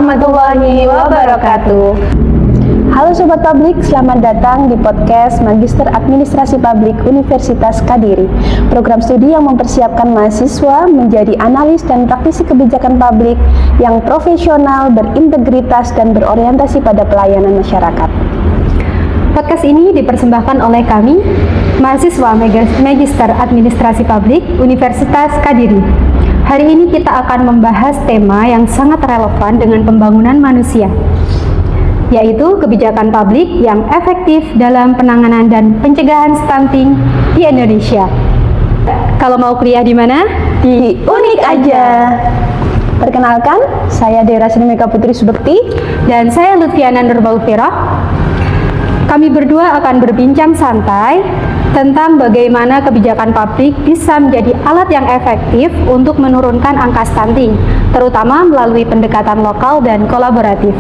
warahmatullahi wabarakatuh. Halo Sobat Publik, selamat datang di podcast Magister Administrasi Publik Universitas Kadiri. Program studi yang mempersiapkan mahasiswa menjadi analis dan praktisi kebijakan publik yang profesional, berintegritas, dan berorientasi pada pelayanan masyarakat. Podcast ini dipersembahkan oleh kami, mahasiswa Magister Administrasi Publik Universitas Kadiri. Hari ini kita akan membahas tema yang sangat relevan dengan pembangunan manusia, yaitu kebijakan publik yang efektif dalam penanganan dan pencegahan stunting di Indonesia. Kalau mau kuliah di mana? Di Unik aja. Perkenalkan, saya Dera Sinemeka Putri Subekti Dan saya Lutfiana Nurbaufira. Kami berdua akan berbincang santai tentang bagaimana kebijakan publik bisa menjadi alat yang efektif untuk menurunkan angka stunting, terutama melalui pendekatan lokal dan kolaboratif.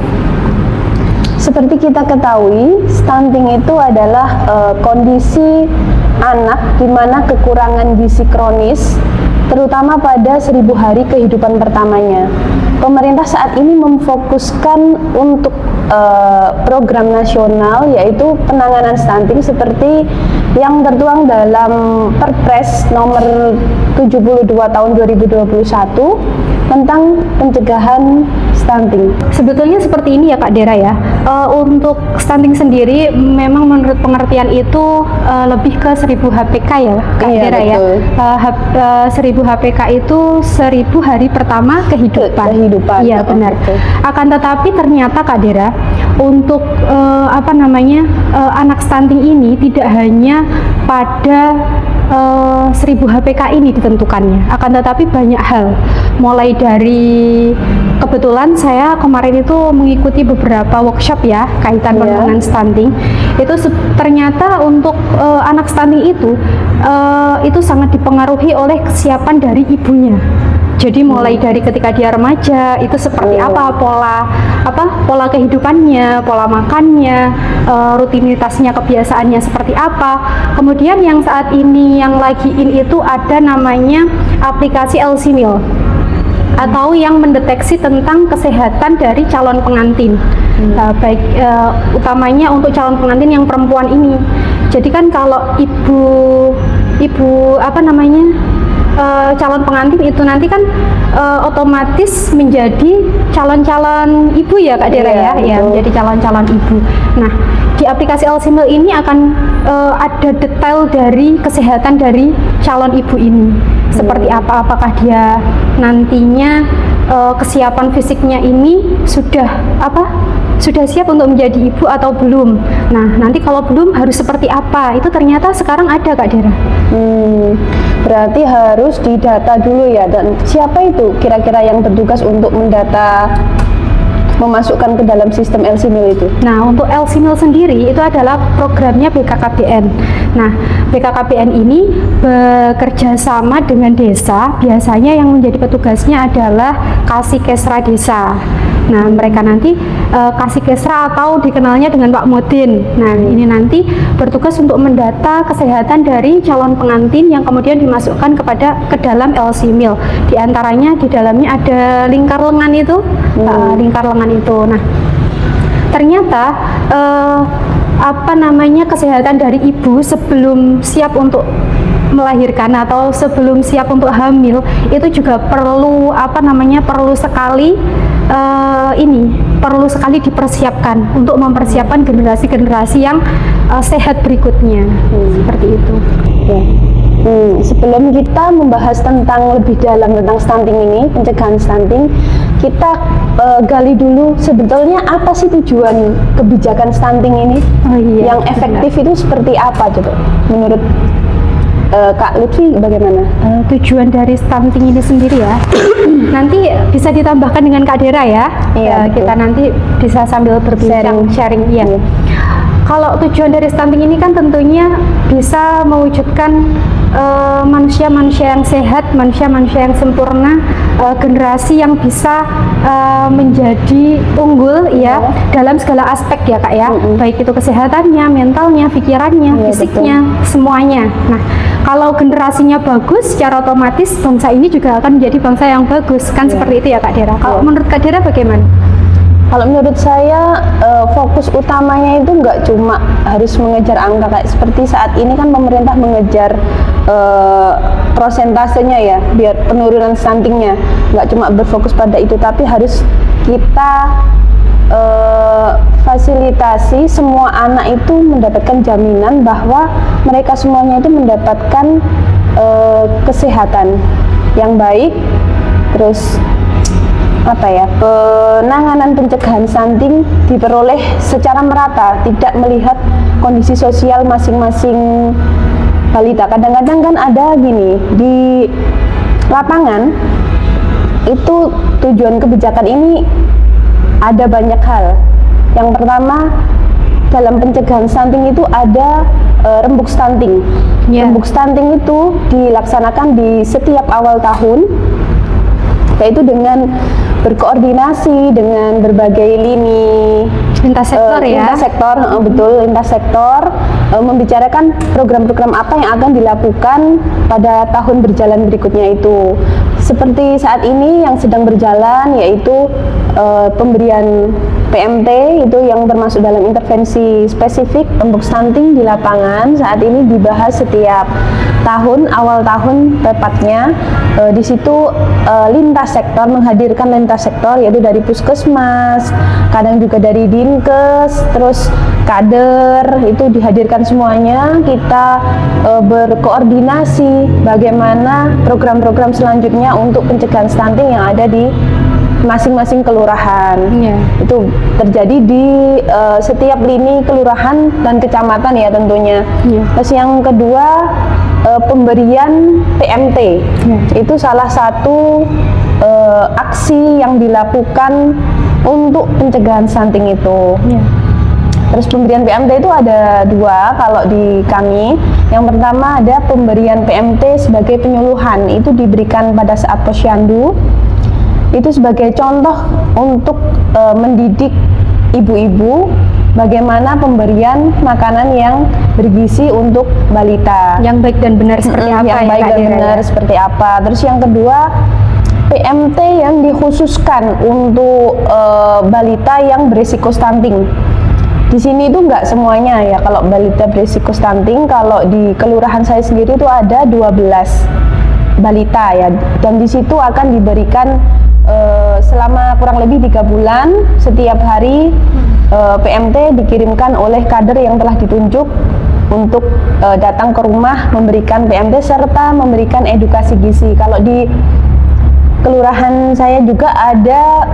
Seperti kita ketahui, stunting itu adalah kondisi anak di mana kekurangan gizi kronis, terutama pada 1000 hari kehidupan pertamanya. Pemerintah saat ini memfokuskan untuk program nasional, yaitu penanganan stunting seperti yang tertuang dalam Perpres nomor 72 tahun 2021 tentang pencegahan stunting. Sebetulnya seperti ini ya Kak Dera ya. Untuk stunting sendiri memang menurut pengertian itu lebih ke 1000 HPK ya Kak Dera ya. 1000 HPK itu 1000 hari pertama kehidupan. Iya benar. Akan tetapi ternyata Kak Dera, untuk anak stunting ini tidak hanya pada 1000 HPK ini ditentukannya, akan tetapi banyak hal, mulai dari kebetulan saya kemarin itu mengikuti beberapa workshop ya kaitan penanganan stunting. Itu ternyata untuk anak stunting itu sangat dipengaruhi oleh kesiapan dari ibunya. Jadi mulai dari ketika dia remaja itu seperti apa pola kehidupannya, pola makannya, rutinitasnya, kebiasaannya seperti apa. Kemudian yang saat ini yang lagi in itu ada namanya aplikasi LC-Meal atau yang mendeteksi tentang kesehatan dari calon pengantin. Utamanya untuk calon pengantin yang perempuan ini. Jadi kan kalau calon pengantin itu nanti kan otomatis menjadi calon-calon ibu ya Kak Dera ya, menjadi calon-calon ibu. Nah, di aplikasi LC-Meal ini akan ada detail dari kesehatan dari calon ibu ini. Seperti apa, apakah dia nantinya kesiapan fisiknya ini sudah siap untuk menjadi ibu atau belum. Nah, nanti kalau belum harus seperti apa, itu ternyata sekarang ada Kak Dera. Berarti harus didata dulu ya. Dan siapa itu kira-kira yang bertugas untuk mendata, memasukkan ke dalam sistem LC-Meal itu? Nah, untuk LC-Meal sendiri itu adalah programnya BKKBN. Nah, BKKBN ini bekerja sama dengan desa. Biasanya yang menjadi petugasnya adalah Kasih-Kesra desa. Nah, mereka nanti Kasih-Kesra atau dikenalnya dengan Pak Modin. Nah, ini nanti bertugas untuk mendata kesehatan dari calon pengantin yang kemudian dimasukkan ke dalam LC-Meal. Di antaranya di dalamnya ada lingkar lengan itu, Nah, ternyata kesehatan dari ibu sebelum siap untuk melahirkan atau sebelum siap untuk hamil itu juga perlu sekali dipersiapkan untuk mempersiapkan generasi-generasi yang sehat berikutnya. Seperti itu. Sebelum kita membahas lebih dalam tentang stunting ini, pencegahan stunting, kita gali dulu sebetulnya apa sih tujuan kebijakan stunting ini yang efektif itu seperti apa coba menurut Kak Lutfi bagaimana? Tujuan dari stunting ini sendiri ya nanti bisa ditambahkan dengan Kak Dera ya. Kita nanti bisa sambil berbincang sharing ya. Kalau tujuan dari stunting ini kan tentunya bisa mewujudkan manusia-manusia yang sehat, manusia-manusia yang sempurna, generasi yang bisa menjadi unggul ya dalam segala aspek ya Kak ya, baik itu kesehatannya, mentalnya, pikirannya, fisiknya, semuanya. Nah, kalau generasinya bagus, secara otomatis bangsa ini juga akan menjadi bangsa yang bagus kan, seperti itu ya Kak Dera. Kalau menurut Kak Dera bagaimana? Kalau menurut saya fokus utamanya itu nggak cuma harus mengejar angka kayak seperti saat ini kan pemerintah mengejar prosentasenya ya biar penurunan stuntingnya, nggak cuma berfokus pada itu tapi harus kita fasilitasi semua anak itu mendapatkan jaminan bahwa mereka semuanya itu mendapatkan kesehatan yang baik, terus penanganan pencegahan stunting diperoleh secara merata, tidak melihat kondisi sosial masing-masing balita. Kadang-kadang kan ada gini, di lapangan itu tujuan kebijakan ini ada banyak hal. Yang pertama, dalam pencegahan stunting itu ada rembuk stunting. Rembuk stunting itu dilaksanakan di setiap awal tahun, yaitu dengan berkoordinasi dengan berbagai lini Lintas sektor ya? Lintas sektor, betul, lintas sektor, membicarakan program-program apa yang akan dilakukan pada tahun berjalan berikutnya itu. Seperti saat ini yang sedang berjalan yaitu pemberian PMT itu yang termasuk dalam intervensi spesifik rembuk stunting di lapangan. Saat ini dibahas setiap tahun, awal tahun tepatnya. Di situ lintas sektor, menghadirkan lintas sektor yaitu dari puskesmas, kadang juga dari dinkes, terus kader, itu dihadirkan semuanya. Kita berkoordinasi bagaimana program-program selanjutnya untuk pencegahan stunting yang ada di masing-masing kelurahan. Itu terjadi di setiap lini kelurahan dan kecamatan ya tentunya. Terus yang kedua, pemberian PMT. Itu salah satu aksi yang dilakukan untuk pencegahan stunting itu. Terus pemberian PMT itu ada dua kalau di kami. Yang pertama ada pemberian PMT sebagai penyuluhan, itu diberikan pada saat posyandu. Itu sebagai contoh untuk mendidik ibu-ibu bagaimana pemberian makanan yang bergizi untuk balita. Yang baik dan benar seperti apa yang ya, baik Kak dan Dira, benar ya? seperti apa. Terus yang kedua, PMT yang dikhususkan untuk balita yang berisiko stunting. Di sini itu nggak semuanya ya kalau balita berisiko stunting. Kalau di kelurahan saya sendiri itu ada 12 balita ya, dan di situ akan diberikan selama kurang lebih 3 bulan setiap hari PMT dikirimkan oleh kader yang telah ditunjuk untuk datang ke rumah memberikan PMT serta memberikan edukasi gizi. Kalau di kelurahan saya juga ada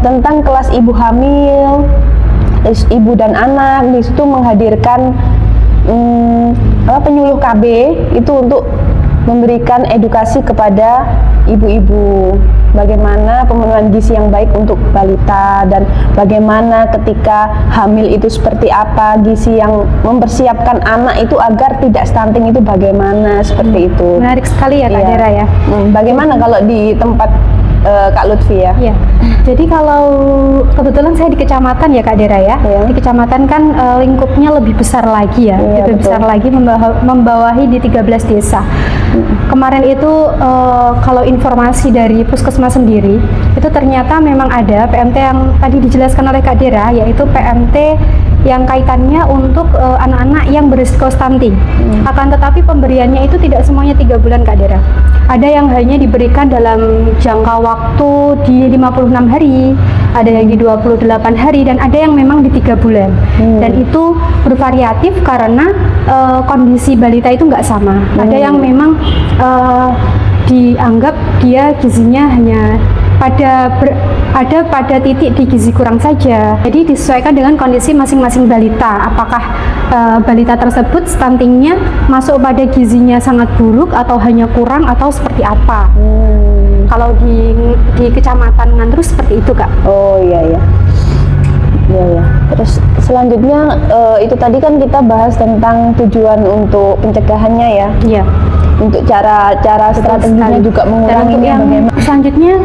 tentang kelas ibu hamil, ibu dan anak. Di situ menghadirkan penyuluh KB itu untuk memberikan edukasi kepada ibu-ibu bagaimana pemenuhan gizi yang baik untuk balita, dan bagaimana ketika hamil itu seperti apa, gizi yang mempersiapkan anak itu agar tidak stunting itu bagaimana, seperti itu. Menarik sekali ya Kak Dira ya. Bagaimana kalau di tempat Kak Lutfi ya? Iya. Jadi kalau kebetulan saya di kecamatan ya Kak Dira ya. Di kecamatan kan lingkupnya lebih besar lagi ya. Lebih besar lagi, membawahi di 13 desa. Kemarin itu kalau informasi dari puskesmas sendiri itu ternyata memang ada PMT yang tadi dijelaskan oleh Kak Dira, yaitu PMT yang kaitannya untuk anak-anak yang berisiko stunting. Akan tetapi pemberiannya itu tidak semuanya 3 bulan Kak Dira. Ada yang hanya diberikan dalam jangka waktu di 56 hari, ada yang di 28 hari, dan ada yang memang di 3 bulan. Dan itu bervariatif karena kondisi balita itu nggak sama. Ada yang memang dianggap dia gizinya hanya ada pada titik di gizi kurang saja. Jadi disesuaikan dengan kondisi masing-masing balita. Apakah balita tersebut stuntingnya masuk pada gizinya sangat buruk atau hanya kurang atau seperti apa? Kalau di kecamatan Ngandrus seperti itu Kak. Oh iya. Terus selanjutnya itu tadi kan kita bahas tentang tujuan untuk pencegahannya ya. Iya. Untuk cara strateginya juga mengurangi yang selanjutnya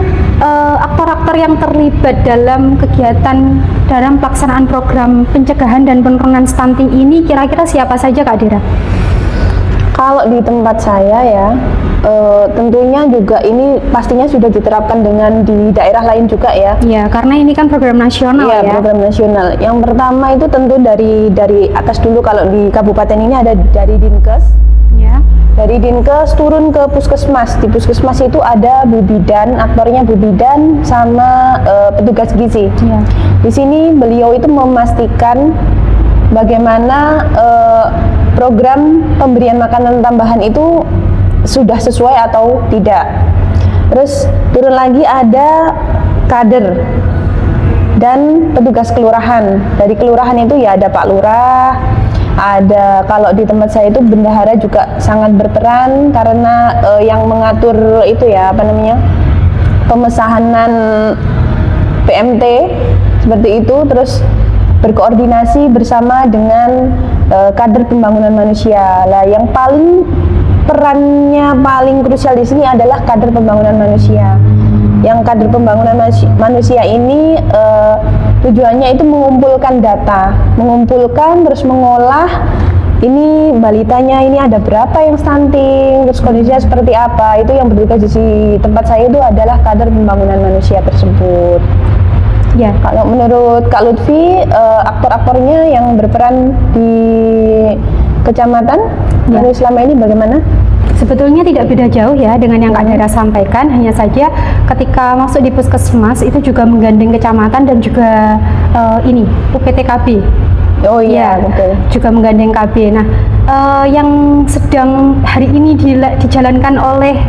aktor-aktor yang terlibat dalam kegiatan dalam pelaksanaan program pencegahan dan penurunan stunting ini kira-kira siapa saja Kak Dira? Kalau di tempat saya ya, tentunya juga ini pastinya sudah diterapkan dengan di daerah lain juga ya. Ya, karena ini kan program nasional Iya, ya. program nasional. Yang pertama itu tentu dari atas dulu. Kalau di kabupaten ini ada dari Dinkes. Ya. Dari Dinkes turun ke puskesmas. Di puskesmas itu ada Bu Bidan, aktornya Bu Bidan sama petugas gizi. Iya. Di sini beliau itu memastikan bagaimana program pemberian makanan tambahan itu sudah sesuai atau tidak. Terus turun lagi ada kader dan petugas kelurahan. Dari kelurahan itu ya ada Pak Lurah, ada, kalau di tempat saya itu bendahara juga sangat berperan karena yang mengatur itu ya apa namanya, pemesanan PMT seperti itu, terus berkoordinasi bersama dengan kader pembangunan manusia. Lah yang perannya paling krusial di sini adalah kader pembangunan manusia. Yang kader pembangunan manusia ini tujuannya itu mengumpulkan data, mengumpulkan terus mengolah ini balitanya ini ada berapa yang stunting, terus kondisinya seperti apa. Itu yang bertugas di tempat saya itu adalah kader pembangunan manusia tersebut. Ya. Kalau menurut Kak Lutfi, aktor-aktornya yang berperan di kecamatan dari selama ini bagaimana? Sebetulnya tidak beda jauh ya dengan yang Kak Dara sampaikan, hanya saja ketika masuk di puskesmas itu juga menggandeng kecamatan dan juga ini UPTKB. Oh iya, betul. Juga menggandeng KB. Nah, yang sedang hari ini dijalankan oleh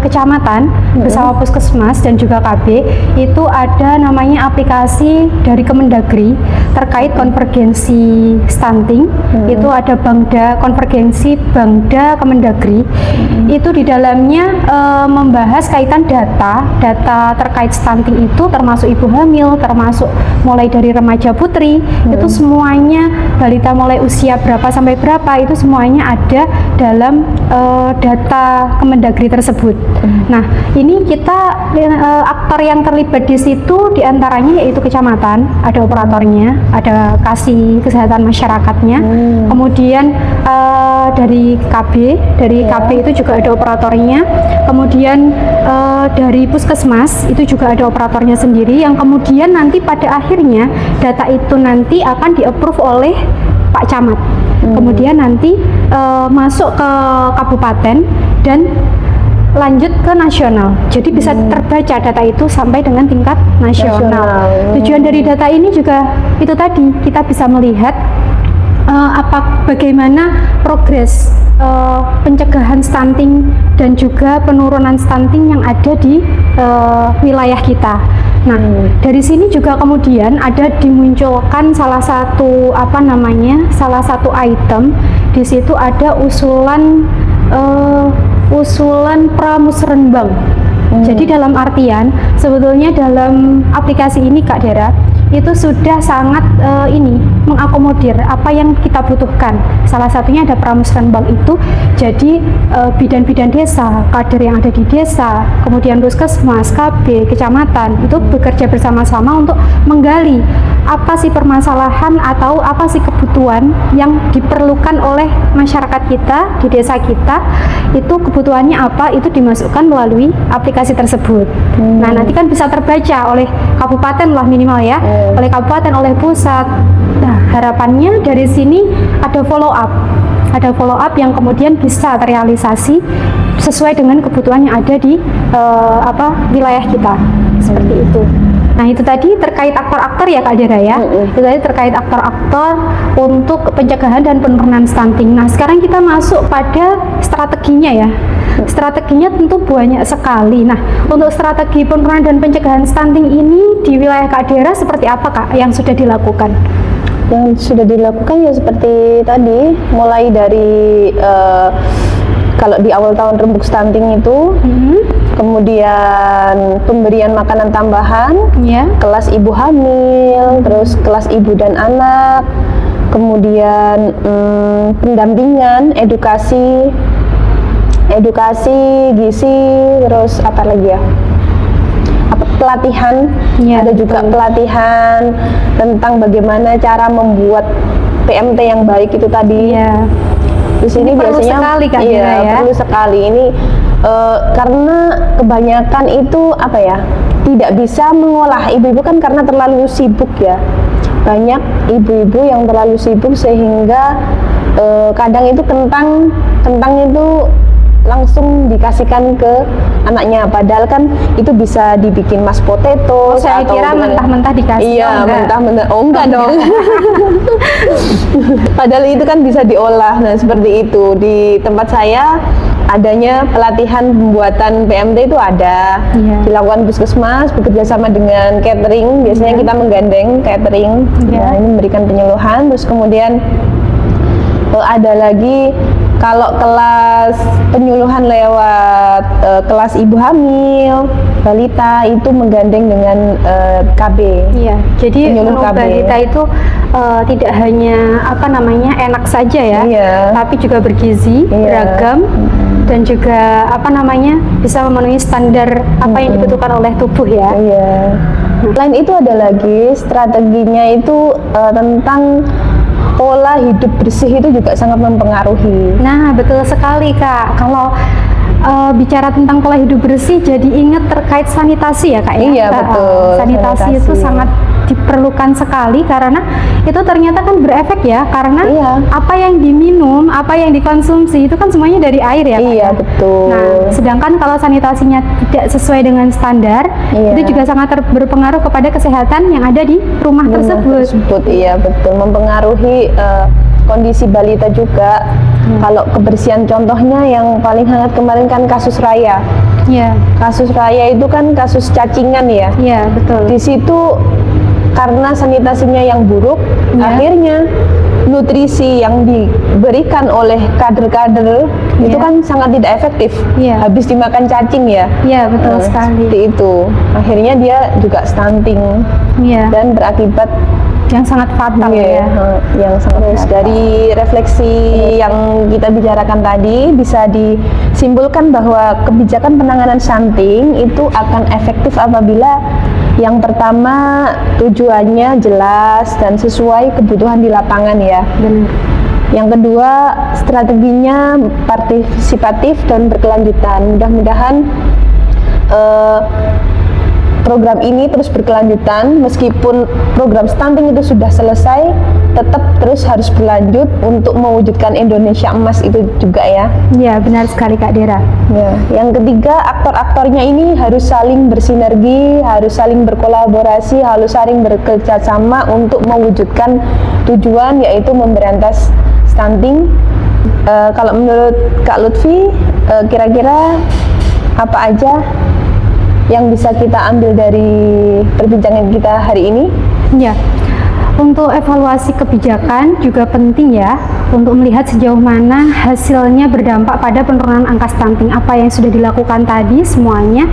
kecamatan bersama puskesmas dan juga KB itu ada namanya aplikasi dari Kemendagri terkait konvergensi stunting. Itu ada Bangda, konvergensi Bangda Kemendagri. Itu di dalamnya membahas kaitan data terkait stunting itu, termasuk ibu hamil, termasuk mulai dari remaja putri, itu semuanya balita mulai usia berapa sampai berapa itu semuanya ada dalam data Kemendagri tersebut. Nah, ini kita aktor yang terlibat di situ diantaranya yaitu kecamatan, ada operatornya, ada kasih kesehatan masyarakatnya, kemudian dari KB itu juga ada operatornya, kemudian dari puskesmas itu juga ada operatornya sendiri, yang kemudian nanti pada akhirnya data itu nanti akan di-approve oleh Pak Camat. Kemudian nanti masuk ke kabupaten dan lanjut ke nasional. Jadi bisa terbaca data itu sampai dengan tingkat nasional. Tujuan dari data ini juga itu tadi, kita bisa melihat bagaimana progres pencegahan stunting dan juga penurunan stunting yang ada di wilayah kita. Nah, dari sini juga kemudian ada dimunculkan salah satu item. Di situ ada usulan pramusrenbang. Jadi dalam artian sebetulnya dalam aplikasi ini Kak Dara itu sudah sangat mengakomodir apa yang kita butuhkan. Salah satunya ada pramusrenbang itu. Jadi bidan-bidan desa, kader yang ada di desa, kemudian puskesmas, KB, kecamatan itu bekerja bersama-sama untuk menggali apa sih permasalahan atau apa sih kebutuhan yang diperlukan oleh masyarakat kita di desa kita. Itu kebutuhannya apa, itu dimasukkan melalui aplikasi tersebut. Nah, nanti kan bisa terbaca oleh kabupaten lah minimal ya, oleh kabupaten, oleh pusat. Nah, harapannya dari sini ada follow up yang kemudian bisa terrealisasi sesuai dengan kebutuhan yang ada di wilayah kita, seperti itu. Nah, itu tadi terkait aktor-aktor ya Kak Dara ya. Itu tadi terkait aktor-aktor untuk pencegahan dan penurunan stunting. Nah, sekarang kita masuk pada strateginya ya. Strateginya tentu banyak sekali. Nah, untuk strategi penurunan dan pencegahan stunting ini di wilayah Kak Dara seperti apa Kak yang sudah dilakukan? Yang sudah dilakukan ya seperti tadi, mulai dari kalau di awal tahun rembuk stunting itu, kemudian pemberian makanan tambahan, kelas ibu hamil, terus kelas ibu dan anak, kemudian pendampingan, edukasi gizi, terus apa lagi ya? Pelatihan, ada juga pelatihan tentang bagaimana cara membuat PMT yang baik itu tadi. Di sini perlu biasanya sekali, Kak iya, Dira, ya. perlu sekali ini karena kebanyakan itu apa ya, tidak bisa mengolah. Ibu-ibu kan karena terlalu sibuk ya. Banyak ibu-ibu yang terlalu sibuk sehingga kadang itu kentang itu langsung dikasihkan ke anaknya, padahal kan itu bisa dibikin mashed potato. Saya kira mentah-mentah dikasih. Iya, mentah-mentah. Oh enggak dong. Padahal itu kan bisa diolah. Nah, seperti itu. Di tempat saya adanya pelatihan pembuatan PMT itu ada. Iya. Dilakukan puskesmas bekerja sama dengan catering. Biasanya Iya. kita menggandeng catering. Iya. Nah, ini memberikan penyuluhan. Terus kemudian ada lagi kalau kelas penyuluhan lewat kelas ibu hamil, balita itu menggandeng dengan KB. Iya, jadi Penyuluh untuk KB. balita itu tidak hanya enak saja ya, Iya. tapi juga bergizi, Iya. beragam, dan juga bisa memenuhi standar apa yang dibutuhkan oleh tubuh ya. Iya. Selain itu ada lagi strateginya itu tentang pola hidup bersih itu juga sangat mempengaruhi. Nah, betul sekali Kak. Kalau bicara tentang pola hidup bersih, jadi ingat terkait sanitasi ya Kak ya. Iya, betul. Sanitasi itu Sanitasi. sangat diperlukan sekali karena itu ternyata kan berefek ya, karena Iya. apa yang diminum, apa yang dikonsumsi itu kan semuanya dari air ya Kak. Iya, ya? betul. Nah, sedangkan kalau sanitasinya tidak sesuai dengan standar, Iya. itu juga sangat berpengaruh kepada kesehatan yang ada di rumah tersebut. Iya, betul. Mempengaruhi kondisi balita juga. Kalau kebersihan, contohnya yang paling hangat kemarin kan kasus Raya. Iya, Kasus Raya itu kan kasus cacingan ya. iya betul. Di situ karena sanitasinya yang buruk, Iya. akhirnya nutrisi yang diberikan oleh kader-kader itu Iya. kan sangat tidak efektif. Iya. Habis dimakan cacing ya. Iya, betul sekali. Seperti itu. Akhirnya dia juga stunting Iya, dan berakibat yang sangat fatal Iya, ya. yang sangat fatal. Dari refleksi yang kita bicarakan tadi bisa disimpulkan bahwa kebijakan penanganan stunting itu akan efektif apabila yang pertama tujuannya jelas dan sesuai kebutuhan di lapangan ya. Benar. Yang kedua, strateginya partisipatif dan berkelanjutan. Mudah-mudahan program ini terus berkelanjutan, meskipun program stunting itu sudah selesai, tetap terus harus berlanjut untuk mewujudkan Indonesia emas itu juga ya. Iya, benar sekali Kak Dira. Ya. Yang ketiga, aktor-aktornya ini harus saling bersinergi, harus saling berkolaborasi, harus saling bekerja sama untuk mewujudkan tujuan, yaitu memberantas stunting. Kalau menurut Kak Lutfi, kira-kira apa aja yang bisa kita ambil dari perbincangan kita hari ini? Ya, untuk evaluasi kebijakan juga penting ya, untuk melihat sejauh mana hasilnya berdampak pada penurunan angka stunting. Apa yang sudah dilakukan tadi semuanya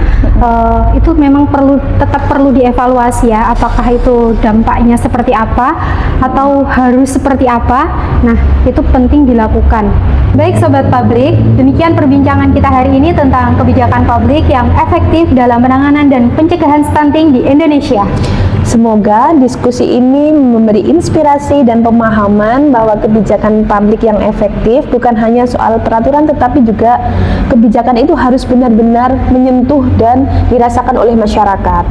itu memang tetap perlu dievaluasi ya, apakah itu dampaknya seperti apa atau harus seperti apa. Nah, itu penting dilakukan. Baik Sobat Publik, demikian perbincangan kita hari ini tentang kebijakan publik yang efektif dalam penanganan dan pencegahan stunting di Indonesia. Semoga diskusi ini memberi inspirasi dan pemahaman bahwa kebijakan publik yang efektif bukan hanya soal peraturan, tetapi juga kebijakan itu harus benar-benar menyentuh dan dirasakan oleh masyarakat.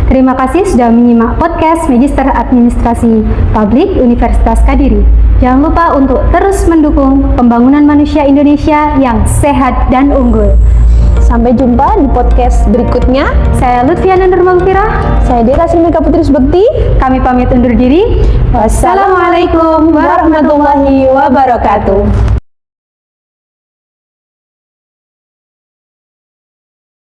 Terima kasih sudah menyimak podcast Magister Administrasi Publik Universitas Kadiri. Jangan lupa untuk terus mendukung pembangunan manusia Indonesia yang sehat dan unggul. Sampai jumpa di podcast berikutnya. Saya Lutfiana Nurmagfirah. Saya Dera Silmika Putri Subekti. Kami pamit undur diri. Wassalamualaikum warahmatullahi wabarakatuh.